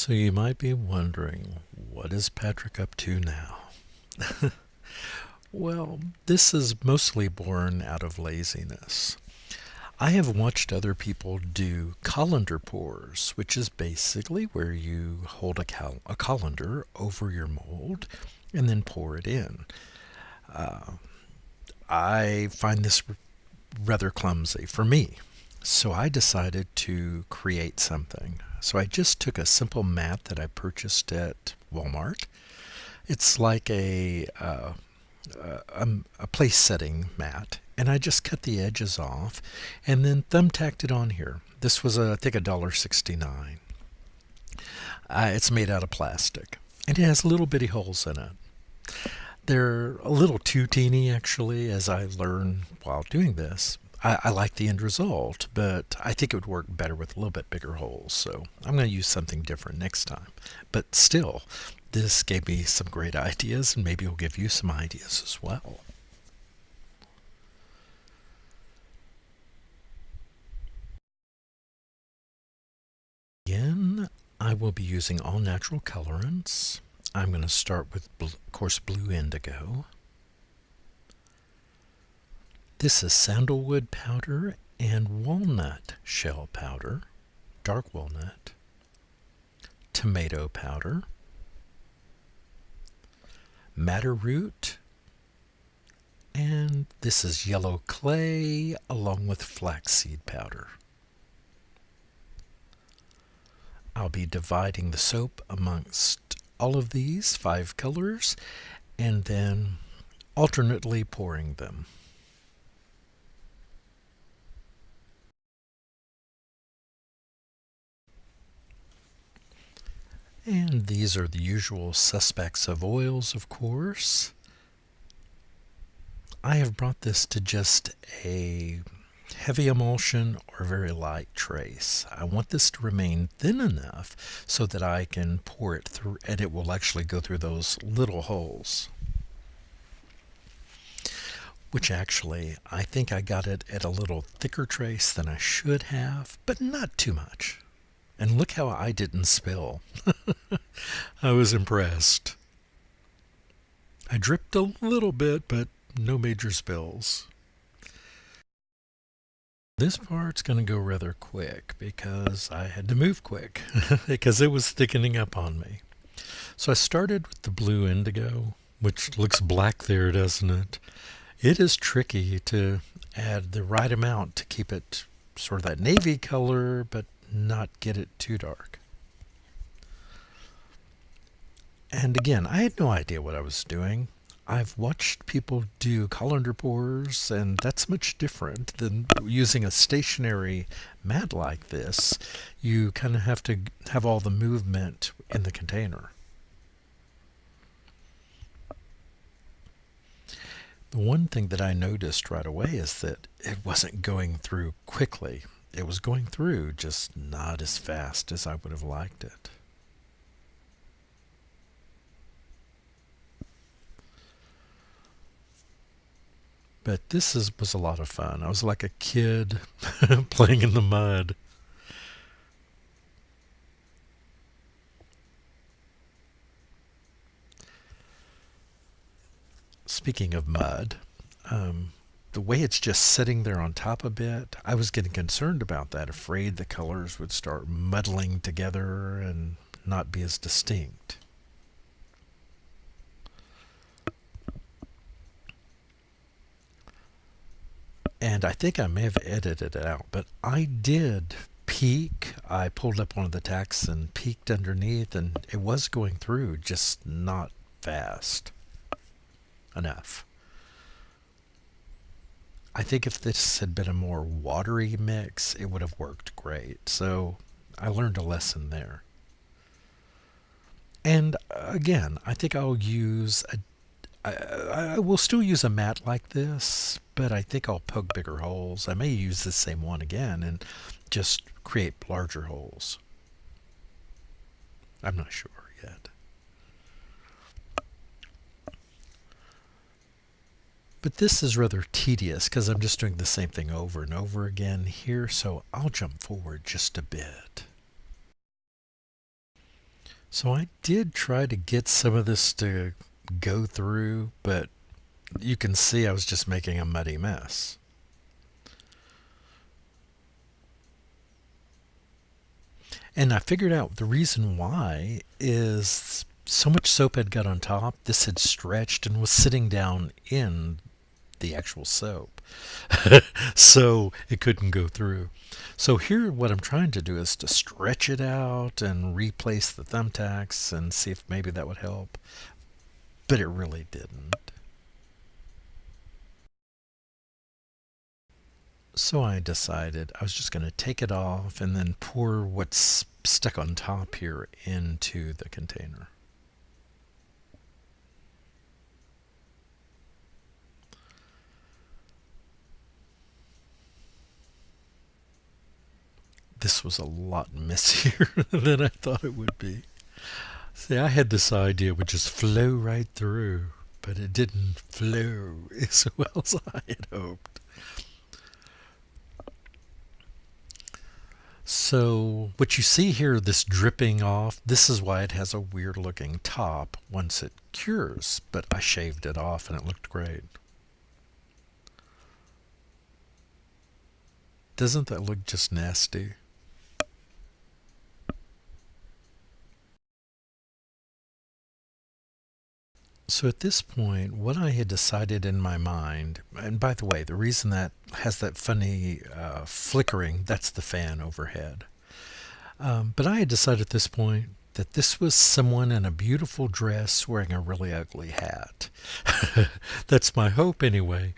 So you might be wondering, what is Patrick up to now? Well, this is mostly born out of laziness. I have watched other people do colander pours, which is basically where you hold a colander over your mold and then pour it in. Uh, I find this rather clumsy for me. So I decided to create something. So I just took a simple mat that I purchased at Walmart. It's like a place setting mat, and I just cut the edges off and then thumbtacked it on here. This was I think $1.69. It's made out of plastic, and it has little bitty holes in it. They're a little too teeny, actually, as I learned while doing this. I like the end result, but I think it would work better with a little bit bigger holes, so I'm going to use something different next time. But still, this gave me some great ideas, and maybe it'll give you some ideas as well. Again, I will be using all natural colorants. I'm going to start with, of course, blue indigo. This is sandalwood powder and walnut shell powder, dark walnut, tomato powder, madder root, and this is yellow clay along with flaxseed powder. I'll be dividing the soap amongst all of these 5 colors and then alternately pouring them. And these are the usual suspects of oils, of course. I have brought this to just a heavy emulsion or very light trace. I want this to remain thin enough so that I can pour it through and it will actually go through those little holes. Which actually, I think I got it at a little thicker trace than I should have, but not too much. And look how I didn't spill. I was impressed. I dripped a little bit, but no major spills. This part's going to go rather quick because I had to move quick because it was thickening up on me. So I started with the blue indigo, which looks black there, doesn't it? It is tricky to add the right amount to keep it sort of that navy color, but not get it too dark. And again, I had no idea what I was doing. I've watched people do colander pours, and that's much different than using a stationary mat like this. You kind of have to have all the movement in the container. The one thing that I noticed right away is that it wasn't going through quickly. It was going through, just not as fast as I would have liked it. But this was a lot of fun. I was like a kid playing in the mud. Speaking of mud, the way it's just sitting there on top a bit, I was getting concerned about that, afraid the colors would start muddling together and not be as distinct. And I think I may have edited it out, but I did peek. I pulled up one of the tacks and peeked underneath, and it was going through, just not fast enough. I think if this had been a more watery mix, it would have worked great. So I learned a lesson there. And again, I think I'll use I will still use a mat like this, but I think I'll poke bigger holes. I may use the same one again and just create larger holes. I'm not sure yet. But this is rather tedious because I'm just doing the same thing over and over again here, so I'll jump forward just a bit. So I did try to get some of this to go through, but you can see I was just making a muddy mess. And I figured out the reason why is so much soap had got on top, this had stretched and was sitting down in the actual soap. So it couldn't go through. So here what I'm trying to do is to stretch it out and replace the thumbtacks and see if maybe that would help. But it really didn't. So I decided I was just going to take it off and then pour what's stuck on top here into the container. This was a lot messier than I thought it would be. See, I had this idea would just flow right through, but it didn't flow as well as I had hoped. So what you see here, this dripping off, this is why it has a weird looking top once it cures, but I shaved it off and it looked great. Doesn't that look just nasty? So at this point, what I had decided in my mind, and by the way, the reason that has that funny flickering, that's the fan overhead. But I had decided at this point that this was someone in a beautiful dress wearing a really ugly hat. That's my hope anyway.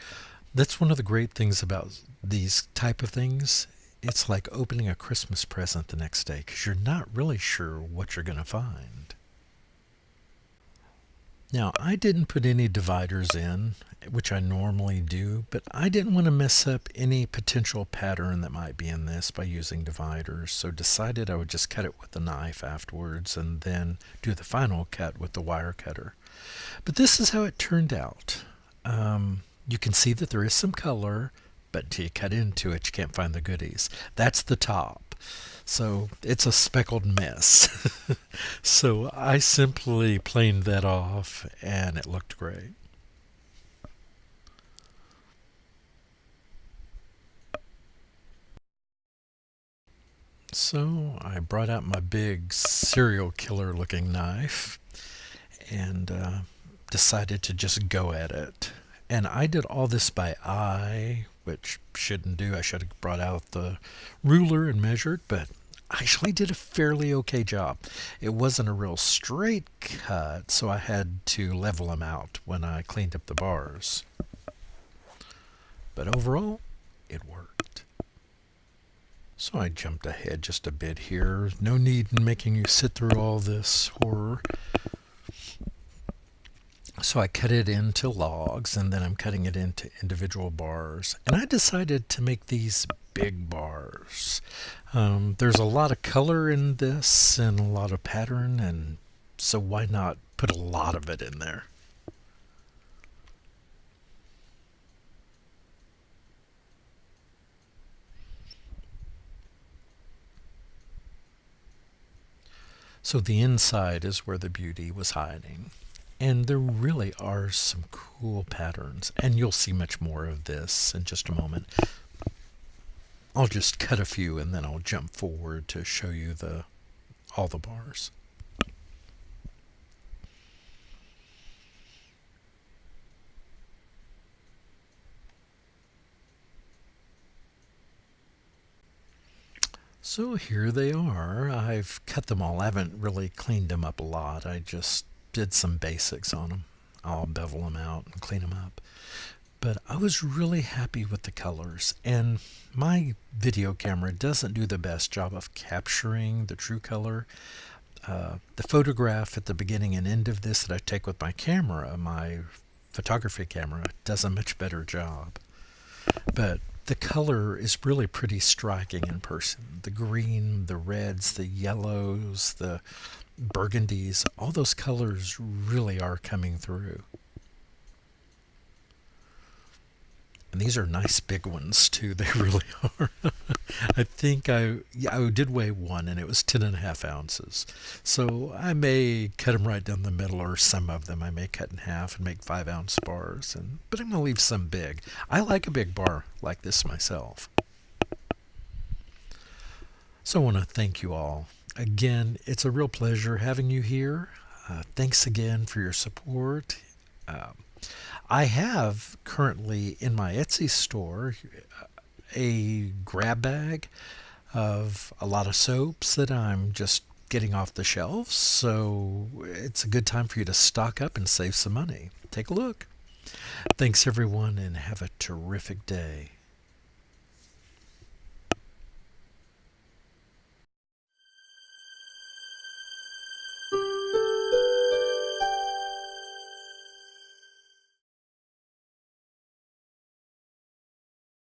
That's one of the great things about these type of things. It's like opening a Christmas present the next day because you're not really sure what you're going to find. Now, I didn't put any dividers in, which I normally do, but I didn't want to mess up any potential pattern that might be in this by using dividers, so decided I would just cut it with a knife afterwards and then do the final cut with the wire cutter. But this is how it turned out. You can see that there is some color, but until you cut into it, you can't find the goodies. That's the top. So it's a speckled mess. So I simply planed that off and it looked great. So I brought out my big serial killer looking knife and decided to just go at it. And I did all this by eye, which shouldn't do. I should have brought out the ruler and measured, but I actually did a fairly okay job. It wasn't a real straight cut, so I had to level them out when I cleaned up the bars. But overall, it worked. So I jumped ahead just a bit here. No need in making you sit through all this horror. So I cut it into logs and then I'm cutting it into individual bars. And I decided to make these big bars. There's a lot of color in this and a lot of pattern, and so why not put a lot of it in there? So the inside is where the beauty was hiding. And there really are some cool patterns, and you'll see much more of this in just a moment. I'll just cut a few and then I'll jump forward to show you all the bars. So here they are. I've cut them all. I haven't really cleaned them up a lot. I just did some basics on them. I'll bevel them out and clean them up. But I was really happy with the colors, and my video camera doesn't do the best job of capturing the true color. The photograph at the beginning and end of this that I take with my camera, my photography camera, does a much better job. But the color is really pretty striking in person. The green, the reds, the yellows, the burgundies, all those colors really are coming through. And these are nice big ones too. They really are. I think I did weigh one, and it was 10.5 ounces. So I may cut them right down the middle, or some of them I may cut in half and make 5 ounce bars. But I'm gonna leave some big. I like a big bar like this myself. So I want to thank you all. Again, it's a real pleasure having you here. Thanks again for your support. Uh, I have currently in my Etsy store a grab bag of a lot of soaps that I'm just getting off the shelves. So it's a good time for you to stock up and save some money. Take a look. Thanks, everyone, and have a terrific day.